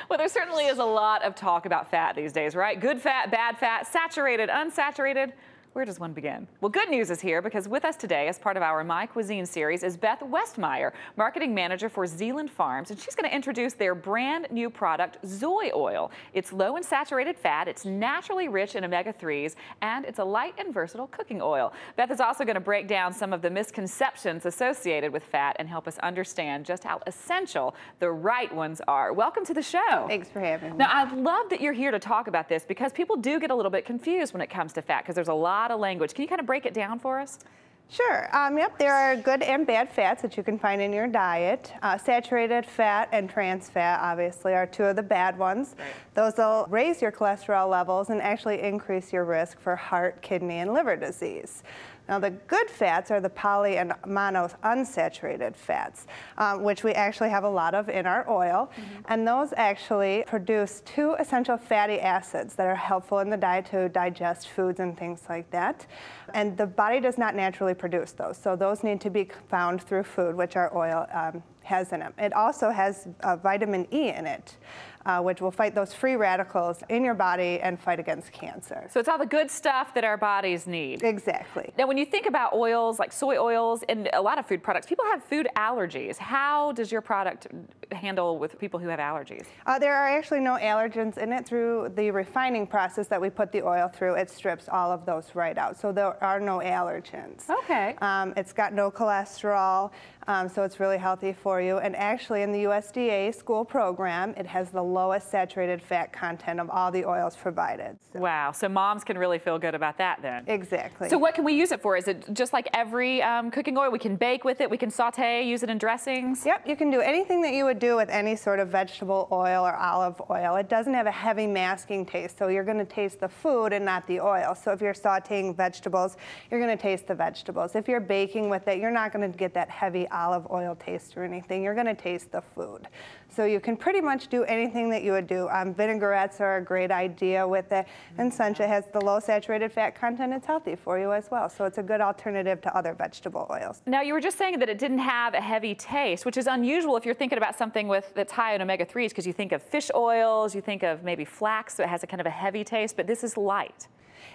Well, there certainly is a lot of talk about fat these days, right? Good fat, bad fat, saturated, unsaturated. Where does one begin? Well, good news is here because with us today as part of our My Cuisine series is Beth Westmeyer, marketing manager for Zeeland Farms, and she's going to introduce their brand new product, Zoye oil. It's low in saturated fat, it's naturally rich in omega-3s, and it's a light and versatile cooking oil. Beth is also going to break down some of the misconceptions associated with fat and help us understand just how essential the right ones are. Welcome to the show. Thanks for having me. Now, I love that you're here to talk about this because people do get a little bit confused when it comes to fat because there's a lot of language. Can you kind of break it down for us? Sure. Yep, there are good and bad fats that you can find in your diet. Saturated fat and trans fat, obviously, are two of the bad ones. Right. Those will raise your cholesterol levels and actually increase your risk for heart, kidney, and liver disease. Now, the good fats are the poly and mono unsaturated fats, which we actually have a lot of in our oil. And those actually produce two essential fatty acids that are helpful in the diet to digest foods and things like that. And the body does not naturally produce those, so those need to be found through food, which our oil has in it. It also has vitamin E in it, which will fight those free radicals in your body and fight against cancer. So it's all the good stuff that our bodies need. Exactly. Now, when you think about oils like soy oils and a lot of food products, people have food allergies. How does your product handle with people who have allergies? There are actually no allergens in it. Through the refining process that we put the oil through, it strips all of those right out. So there are no allergens. Okay. It's got no cholesterol, so it's really healthy for you. And actually, in the USDA school program, it has the lowest saturated fat content of all the oils provided. So. Wow, so moms can really feel good about that then. Exactly. So what can we use it for? Is it just like every cooking oil? We can bake with it, we can saute, use it in dressings? Yep, you can do anything that you would do with any sort of vegetable oil or olive oil. It doesn't have a heavy masking taste, so you're going to taste the food and not the oil. So if you're sauteing vegetables, you're going to taste the vegetables. If you're baking with it, you're not going to get that heavy olive oil taste or anything. You're going to taste the food. So you can pretty much do anything that you would do. Vinaigrettes are a great idea with it, and since it has the low saturated fat content, it's healthy for you as well. So it's a good alternative to other vegetable oils. Now, you were just saying that it didn't have a heavy taste, which is unusual if you're thinking about something that's high in omega-3s, because you think of fish oils, you think of maybe flax, so it has a kind of a heavy taste, but this is light.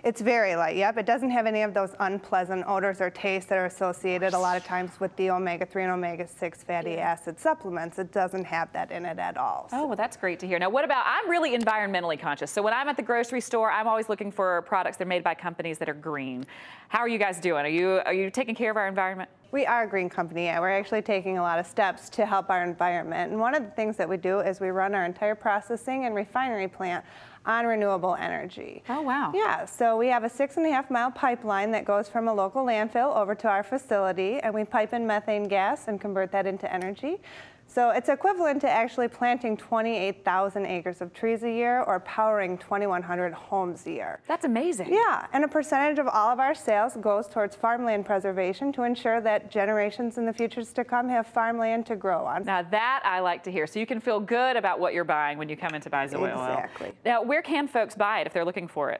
It's very light, yep. It doesn't have any of those unpleasant odors or tastes that are associated a lot of times with the omega-3 and omega-6 fatty acid supplements. It doesn't have that in it at all. So. Oh, well, that's great to hear. Now, what about, I'm really environmentally conscious. So when I'm at the grocery store, I'm always looking for products that are made by companies that are green. How are you guys doing? Are you taking care of our environment? We are a green company, yeah. We're actually taking a lot of steps to help our environment. And one of the things that we do is we run our entire processing and refinery plant on renewable energy. Oh, wow. Yeah, so we have a 6.5-mile pipeline that goes from a local landfill over to our facility, and we pipe in methane gas and convert that into energy. So it's equivalent to actually planting 28,000 acres of trees a year or powering 2,100 homes a year. That's amazing. Yeah, and a percentage of all of our sales goes towards farmland preservation to ensure that generations in the futures to come have farmland to grow on. Now that I like to hear. So you can feel good about what you're buying when you come in to buy Zoye oil. Exactly. Now, where can folks buy it if they're looking for it?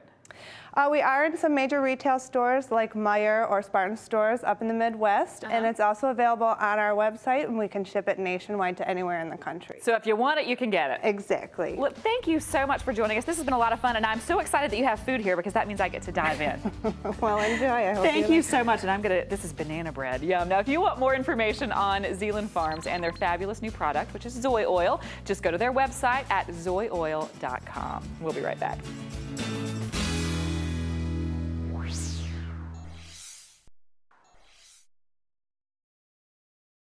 We are in some major retail stores like Meijer or Spartan stores up in the Midwest, and it's also available on our website, and we can ship it nationwide to anywhere in the country. So if you want it, you can get it. Exactly. Well, thank you so much for joining us. This has been a lot of fun, and I'm so excited that you have food here because that means I get to dive in. Well, enjoy. I hope Thank you so much, and this is banana bread. Yum. Now, if you want more information on Zeeland Farms and their fabulous new product, which is Zoye oil, just go to their website at zoyeoil.com. We'll be right back.